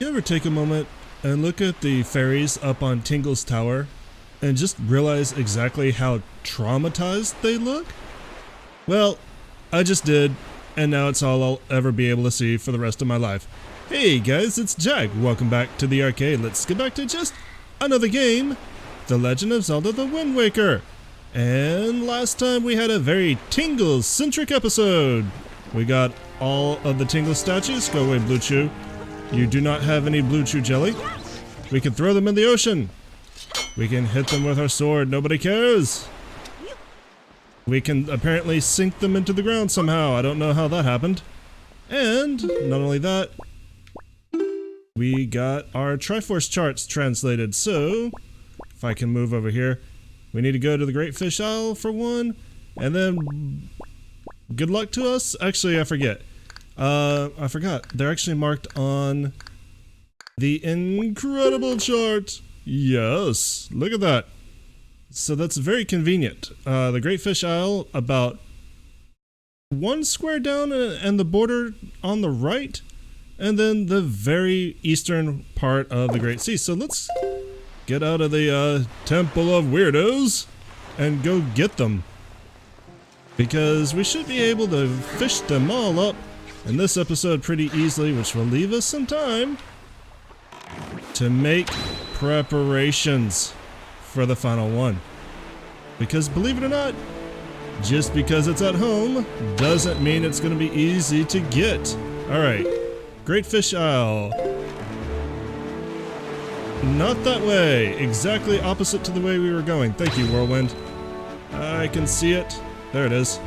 You ever take a moment and look at the fairies up on Tingle's tower and just realize exactly how traumatized they look? Well, I just did, and now it's all I'll ever be able to see for the rest of my life. Hey guys, it's Jack. Welcome back to the arcade. Let's get back to just another game, The Legend of Zelda The Wind Waker. And last time we had a very Tingle-centric episode. We got all of the Tingle statues. Go away, Blue Chew. You do not have any Blue Chew jelly. We can throw them in the ocean. We can hit them with our sword. Nobody cares. We can apparently sink them into the ground somehow. I don't know how that happened. And not only that, we got our Triforce Shards translated. So, if I can move over here, we need to go to the Great Fish Isle for one. And then, good luck to us. Actually, I forget. I forgot. They're actually marked on the incredible chart. Yes, look at that. So that's very convenient. The Great Fish Isle, about one square down and the border on the right, and then the very eastern part of the Great Sea. So let's get out of the Temple of Weirdos and go get them. Because we should be able to fish them all up in this episode pretty easily, which will leave us some time to make preparations for the final one. Because believe it or not, just because it's at home doesn't mean it's going to be easy to get. Alright, Great Fish Isle. Not that way, exactly opposite to the way we were going. Thank you, Whirlwind. I can see it. There it is.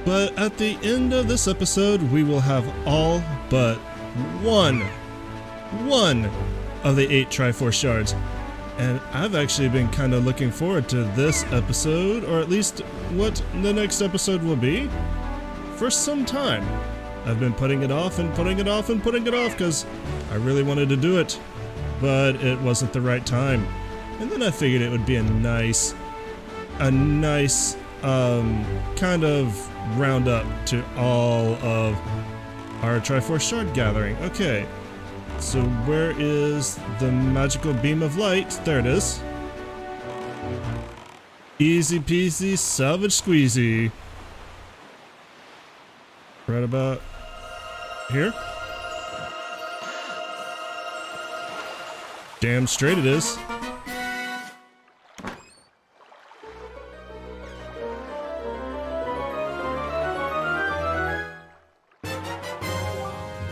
But at the end of this episode, we will have all but one of the 8 Triforce Shards. And I've actually been kind of looking forward to this episode, or at least what the next episode will be, for some time. I've been putting it off and putting it off and putting it off because I really wanted to do it, but it wasn't the right time. And then I figured it would be a nice kind of roundup to all of our Triforce Shard gathering. Okay, so where is the magical beam of light? There it is. Easy peasy, salvage squeezy. Right about here. Damn straight it is.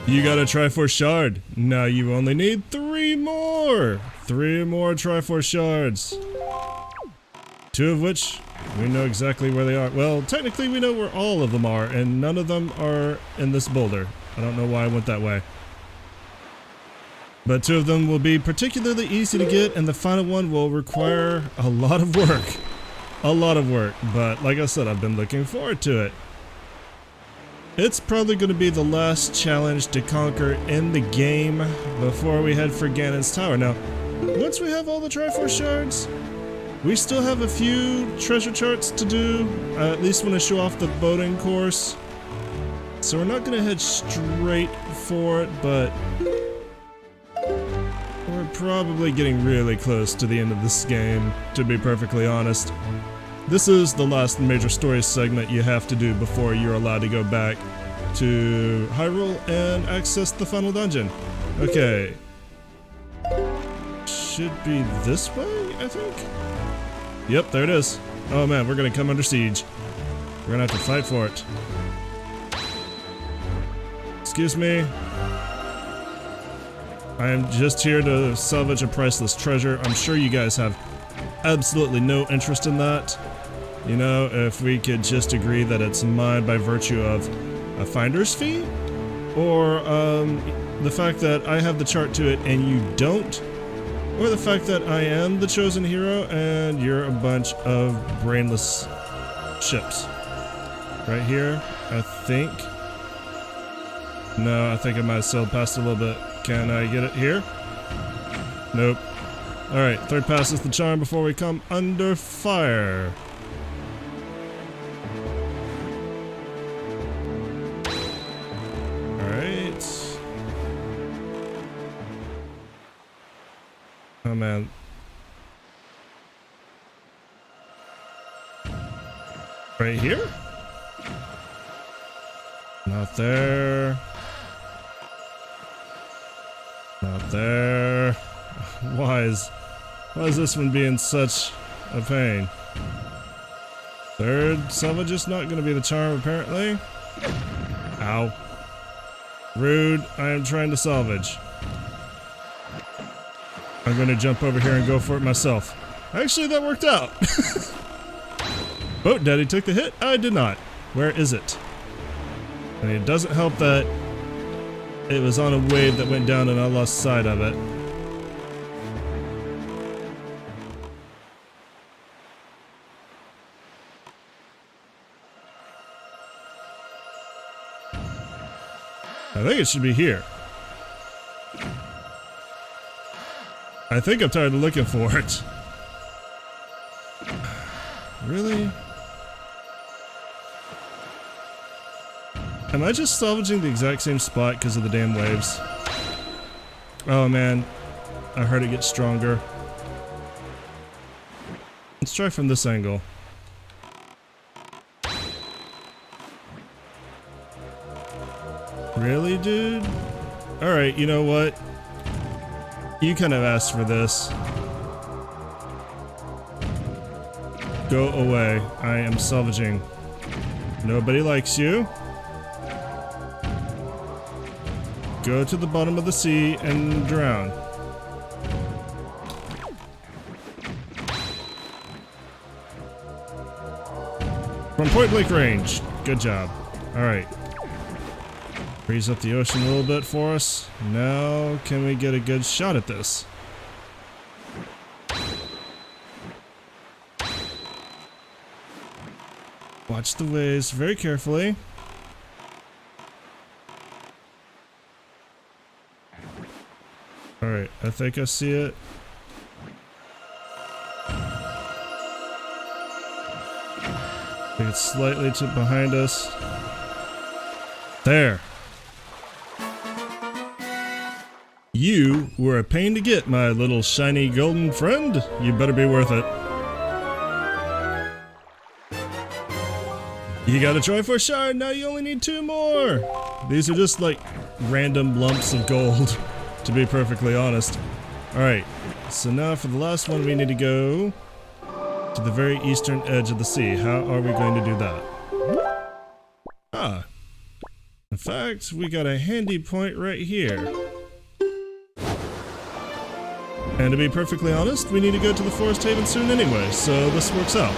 You got a Triforce Shard. Now you only need 3 more! 3 more Triforce Shards. 2 of which we know exactly where they are. Well, technically we know where all of them are, and none of them are in this boulder. I don't know why I went that way. But 2 of them will be particularly easy to get, and the final one will require a lot of work. A lot of work, but like I said, I've been looking forward to it. It's probably going to be the last challenge to conquer in the game before we head for Ganon's Tower. Now, once we have all the Triforce Shards, we still have a few treasure charts to do. I at least want to show off the boating course. So we're not going to head straight for it, but we're probably getting really close to the end of this game, to be perfectly honest. This is the last major story segment you have to do before you're allowed to go back to Hyrule and access the final dungeon. Okay. Should be this way, I think? Yep, there it is. Oh man, we're gonna come under siege. We're gonna have to fight for it. Excuse me. I am just here to salvage a priceless treasure. I'm sure you guys have absolutely no interest in that. You know, if we could just agree that it's mine by virtue of a finder's fee, or the fact that I have the chart to it and you don't, or the fact that I am the chosen hero and you're a bunch of brainless ships. Right here, I think. No, I think I might have sailed past it a little bit. Can I get it here? Nope. Alright, 3rd pass is the charm before we come under fire. Oh man. Right here? Not there. Not there. Why is this one being such a pain? Third salvage is not going to be the charm, apparently. Ow. Rude. I am trying to salvage. I'm going to jump over here and go for it myself. Actually, that worked out. Boat Daddy took the hit. I did not. Where is it? And it doesn't help that it was on a wave that went down and I lost sight of it. I think it should be here. I think I'm tired of looking for it. Really? Am I just salvaging the exact same spot because of the damn waves? Oh man, I heard it get stronger. Let's try from this angle. Really, dude? Alright, you know what? You kind of asked for this. Go away. I am salvaging. Nobody likes you. Go to the bottom of the sea and drown. From point blank range. Good job. Alright. Freeze up the ocean a little bit for us. Now, can we get a good shot at this? Watch the waves very carefully. Alright, I think I see it. I think it's slightly to behind us. There. You were a pain to get, my little shiny golden friend. You better be worth it. You got a Triforce Shard, now you only need 2 more! These are just like random lumps of gold, to be perfectly honest. Alright, so now for the last one we need to go to the very eastern edge of the sea. How are we going to do that? Ah. In fact, we got a handy point right here. And to be perfectly honest, we need to go to the Forest Haven soon anyway, so this works out.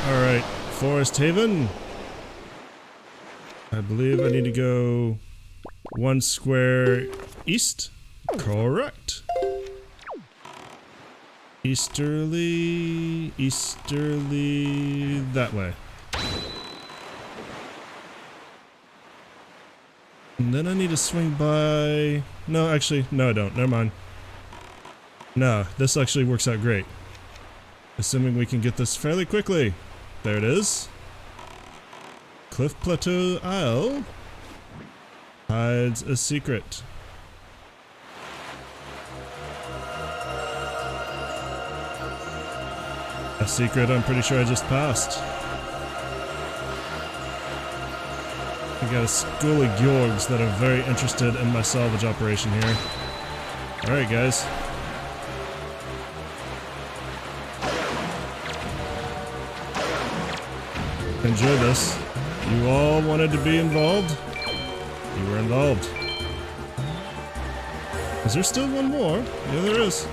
Alright, Forest Haven. I believe I need to go 1 square east. Correct. Easterly, that way. And then I need to swing by... No, actually, no I don't. Never mind. No, this actually works out great. Assuming we can get this fairly quickly. There it is. Cliff Plateau Isle hides a secret. A secret I'm pretty sure I just passed. We got a school of Georgs that are very interested in my salvage operation here. Alright guys. Enjoy this. You all wanted to be involved? You were involved. Is there still one more? Yeah, there is.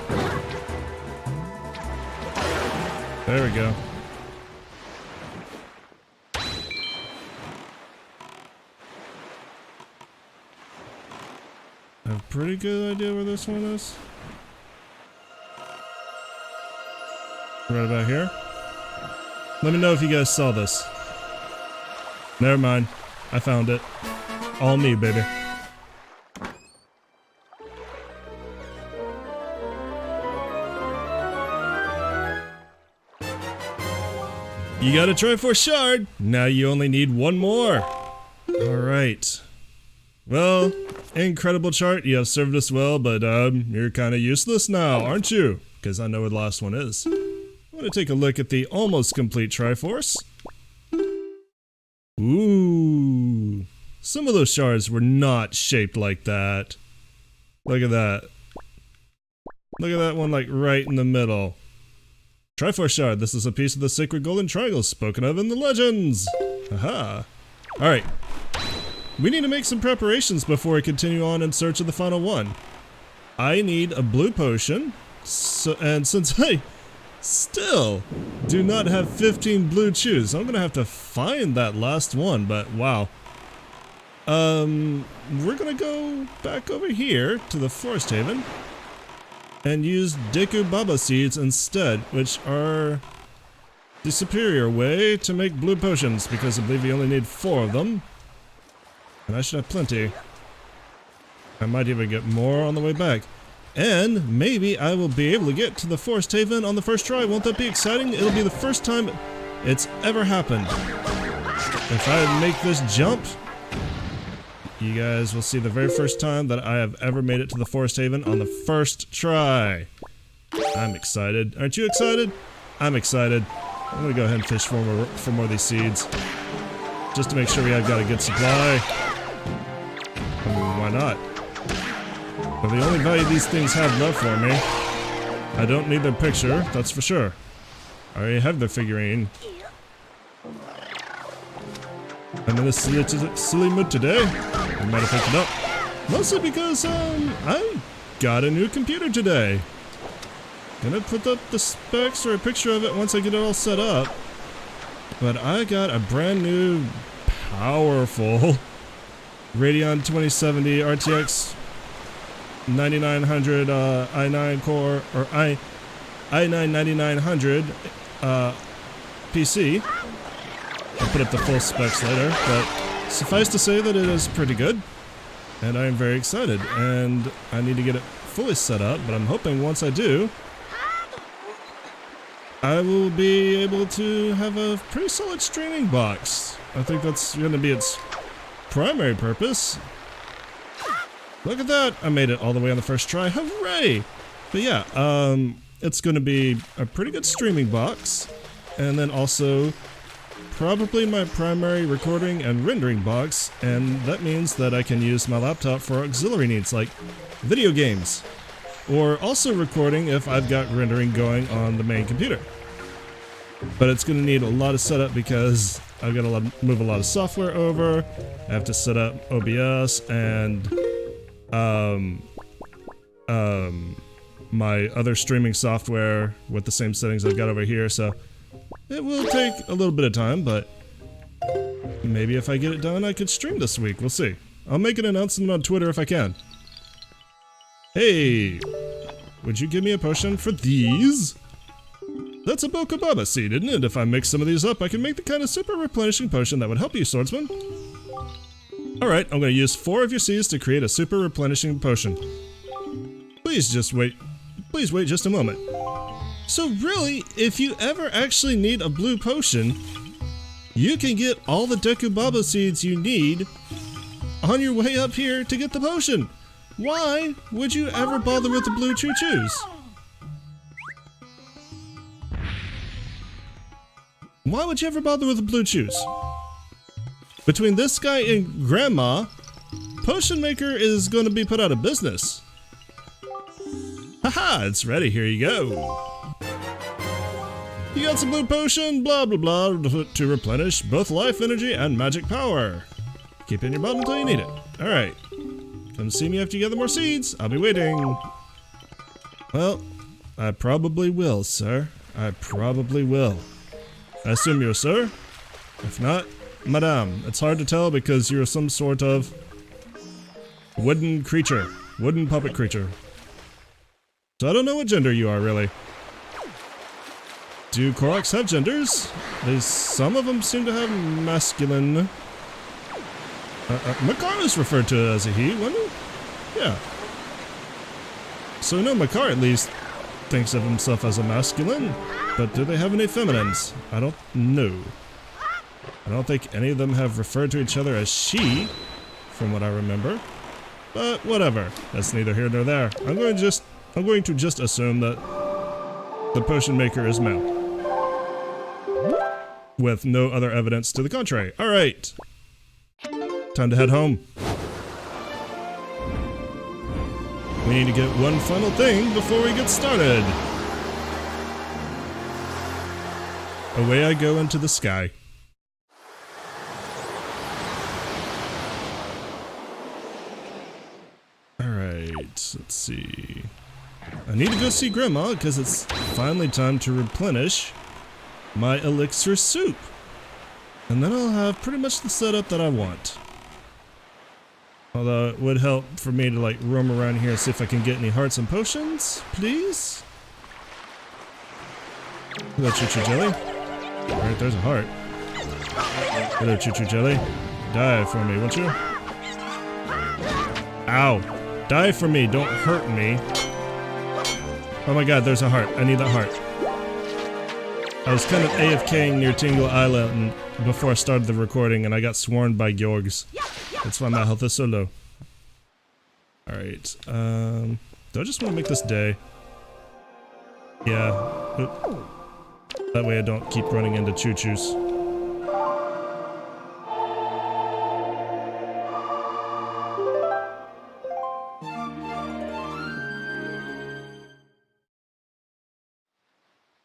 There we go. I have a pretty good idea where this one is. Right about here. Let me know if you guys saw this. Never mind. I found it. All me, baby. You got a Triforce Shard! Now you only need one more! Alright. Well, incredible chart, you have served us well, but you're kinda useless now, aren't you? Because I know what the last one is. I'm gonna take a look at the almost complete Triforce. Ooh. Some of those shards were not shaped like that. Look at that. Look at that one, like right in the middle. Triforce Shard, this is a piece of the sacred golden triangle spoken of in the legends. Aha. Alright. We need to make some preparations before we continue on in search of the final one. I need a blue potion, and since I still do not have 15 blue chews, I'm gonna have to find that last one, but wow. We're gonna go back over here to the Forest Haven and use Deku Baba seeds instead, which are the superior way to make blue potions, because I believe you only need 4 of them. And I should have plenty. I might even get more on the way back. And maybe I will be able to get to the Forest Haven on the first try. Won't that be exciting? It'll be the first time it's ever happened. If I make this jump, you guys will see the very first time that I have ever made it to the Forest Haven on the first try. I'm excited. Aren't you excited? I'm excited. I'm gonna go ahead and fish for more of these seeds, just to make sure we have got a good supply. I mean, why not? But the only value these things have left for me, I don't need their picture, that's for sure. I already have their figurine. I'm in a silly mood today. I might have picked it up. Mostly because, I got a new computer today. Gonna put up the specs or a picture of it once I get it all set up. But I got a brand new, powerful Radeon 2070 RTX 9900 i9 core, or i9 9900 PC. I'll put up the full specs later, but suffice to say that it is pretty good, and I am very excited, and I need to get it fully set up, but I'm hoping once I do, I will be able to have a pretty solid streaming box. I think that's going to be its primary purpose. Look at that! I made it all the way on the first try, hooray! But yeah, it's going to be a pretty good streaming box, and then also probably my primary recording and rendering box, and that means that I can use my laptop for auxiliary needs like video games, or also recording if I've got rendering going on the main computer. But it's going to need a lot of setup because I've got to move a lot of software over. I have to set up OBS and my other streaming software with the same settings I've got over here, so it will take a little bit of time, but maybe if I get it done, I could stream this week. We'll see. I'll make an announcement on Twitter if I can. Hey, would you give me a potion for these? That's a Bokobaba seed, isn't it? If I mix some of these up, I can make the kind of super replenishing potion that would help you, swordsman. Alright, I'm going to use 4 of your seeds to create a super replenishing potion. Please wait just a moment. So really, if you ever actually need a blue potion, you can get all the Deku Baba seeds you need on your way up here to get the potion. Why would you ever bother with the blue choo-choos? Why would you ever bother with the blue chews? Between this guy and Grandma, Potion Maker is going to be put out of business. Haha, it's ready, here you go. You got some blue potion, blah blah blah, to replenish both life energy and magic power. Keep it in your bottle until you need it. Alright. Come see me after you gather more seeds. I'll be waiting. Well, I probably will, sir. I probably will. I assume you're a sir? If not, madame. It's hard to tell because you're some sort of wooden creature. Wooden puppet creature. So I don't know what gender you are, really. Do Koroks have genders? Some of them seem to have masculine. Makar was referred to as a he, wasn't he? Yeah. So we know Makar at least thinks of himself as a masculine, but do they have any feminines? I don't know. I don't think any of them have referred to each other as she, from what I remember. But whatever, that's neither here nor there. I'm going to just assume that the potion maker is male, with no other evidence to the contrary. All right, time to head home. We need to get one final thing before we get started. Away I go into the sky. Alright, let's see. I need to go see Grandma because it's finally time to replenish my elixir soup. And then I'll have pretty much the setup that I want. Although it would help for me to like roam around here and see if I can get any hearts and potions, please. Hello, Choo Choo Jelly. Alright, there's a heart. Hello, Choo Choo Jelly. Die for me, won't you? Ow. Die for me, don't hurt me. Oh my god, there's a heart. I need that heart. I was kind of AFKing near Tingle Island before I started the recording and I got swarmed by Georgs. That's why my health is so low. Alright, do I just want to make this day? Yeah. Oop. That way I don't keep running into choo-choos.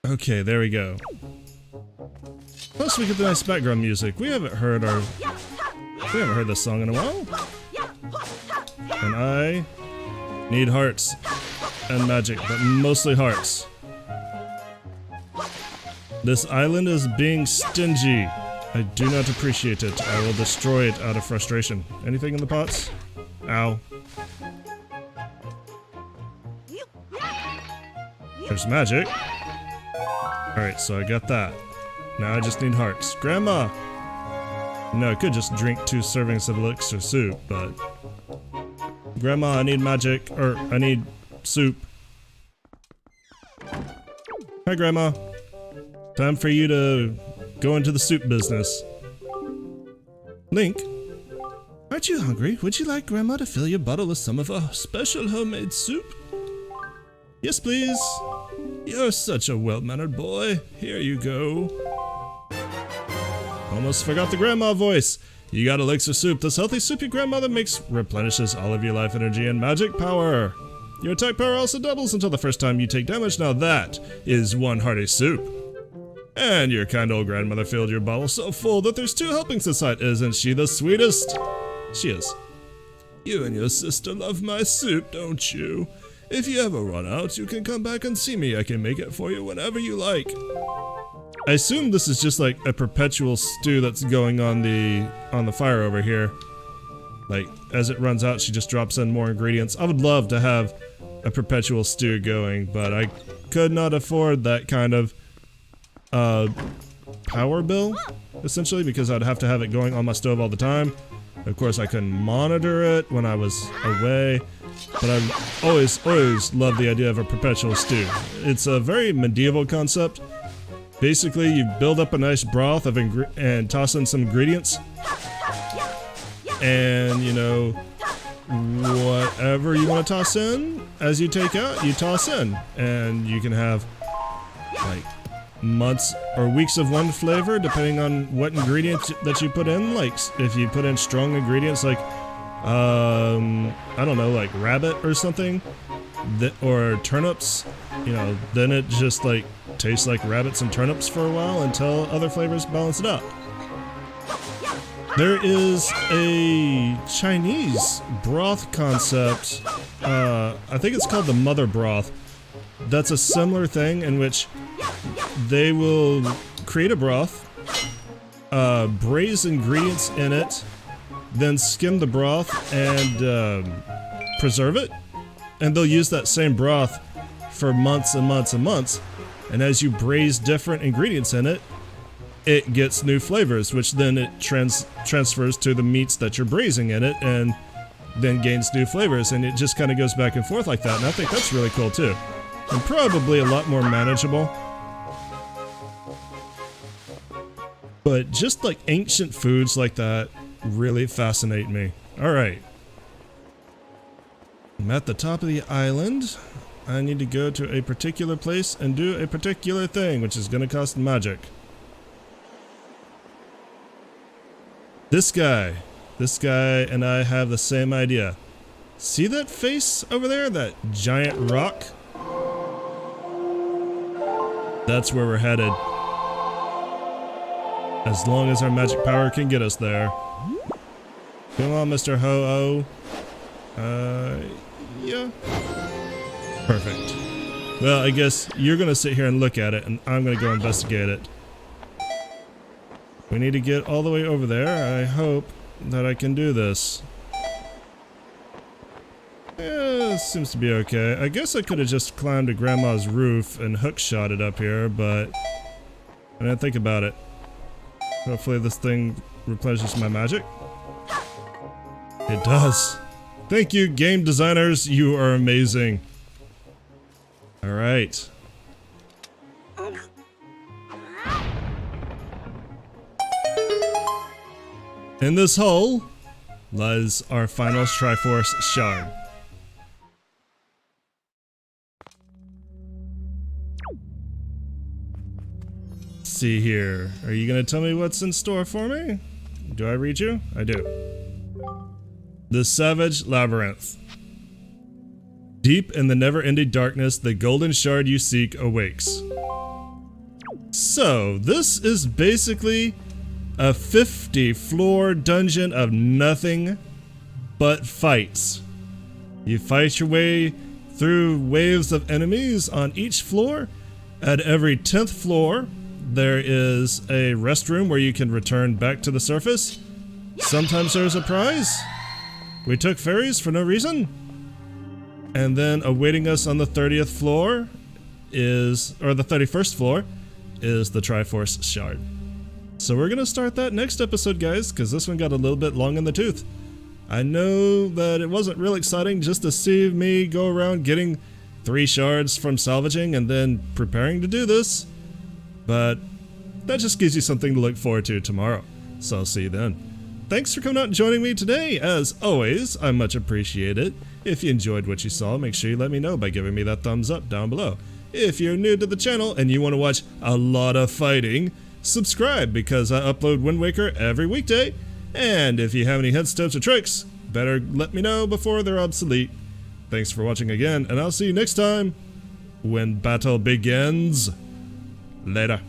Okay, there we go. Plus we get the nice background music. We haven't heard this song in a while. And I need hearts and magic, but mostly hearts. This island is being stingy. I do not appreciate it. I will destroy it out of frustration. Anything in the pots? Ow. There's magic. Alright, so I got that. Now I just need hearts. Grandma! No, I could just drink 2 servings of elixir soup, but... Grandma, I need magic, or I need soup. Hi, Grandma. Time for you to go into the soup business. Link, aren't you hungry? Would you like Grandma to fill your bottle with some of our special homemade soup? Yes, please. You're such a well-mannered boy. Here you go. Almost forgot the grandma voice. You got elixir soup. This healthy soup your grandmother makes replenishes all of your life energy and magic power. Your attack power also doubles until the first time you take damage. Now that is one hearty soup. And your kind old grandmother filled your bottle so full that there's 2 helpings inside. Isn't she the sweetest? She is. You and your sister love my soup, don't you? If you ever run out, you can come back and see me. I can make it for you whenever you like. I assume this is just like a perpetual stew that's going on the fire over here. Like, as it runs out, she just drops in more ingredients. I would love to have a perpetual stew going, but I could not afford that kind of power bill, essentially, because I'd have to have it going on my stove all the time. Of course, I couldn't monitor it when I was away, but I've always loved the idea of a perpetual stew. It's a very medieval concept. Basically, you build up a nice broth of and toss in some ingredients, and you know, whatever you want to toss in as you take out, you toss in, and you can have like months or weeks of one flavor depending on what ingredients that you put in. Like if you put in strong ingredients like I don't know, like rabbit or something, or turnips, you know, then it just like tastes like rabbits and turnips for a while until other flavors balance it out. There is a Chinese broth concept, I think it's called the mother broth, that's a similar thing in which they will create a broth, braise ingredients in it, then skim the broth and preserve it, and they'll use that same broth for months and months and months, and as you braise different ingredients in it, it gets new flavors, which then it transfers to the meats that you're braising in it, and then gains new flavors, and it just kind of goes back and forth like that, and I think that's really cool too. and probably a lot more manageable. But just like ancient foods like that really fascinate me. Alright. I'm at the top of the island. I need to go to a particular place and do a particular thing, which is going to cost magic. This guy and I have the same idea. See that face over there? That giant rock? That's where we're headed. As long as our magic power can get us there. Come on, Mr. Ho-Oh. Yeah. Perfect. Well, I guess you're gonna sit here and look at it, and I'm gonna go investigate it. We need to get all the way over there. I hope that I can do this. Yeah, seems to be okay. I guess I could have just climbed to Grandma's roof and hookshot it up here, but I didn't think about it. Hopefully this thing replenishes my magic. It does. Thank you, game designers. You are amazing. Alright. In this hole lies our final Triforce Shard. Let's see here. Are you gonna tell me what's in store for me? Do I read you? I do. The Savage Labyrinth. Deep in the never-ending darkness, the golden shard you seek awakes. So, this is basically a 50-floor dungeon of nothing but fights. You fight your way through waves of enemies on each floor. At every 10th floor, there is a restroom where you can return back to the surface. Sometimes there's a prize. We took ferries for no reason. And then awaiting us on the 30th floor is, or the 31st floor, is the Triforce Shard. So we're gonna start that next episode, guys, because this one got a little bit long in the tooth. I know that it wasn't real exciting just to see me go around getting 3 shards from salvaging and then preparing to do this, but that just gives you something to look forward to tomorrow. So I'll see you then. Thanks for coming out and joining me today. As always, I much appreciate it. If you enjoyed what you saw, make sure you let me know by giving me that thumbs up down below. If you're new to the channel and you want to watch a lot of fighting, subscribe because I upload Wind Waker every weekday. And if you have any hints, tips, or tricks, better let me know before they're obsolete. Thanks for watching again, and I'll see you next time when battle begins. Later.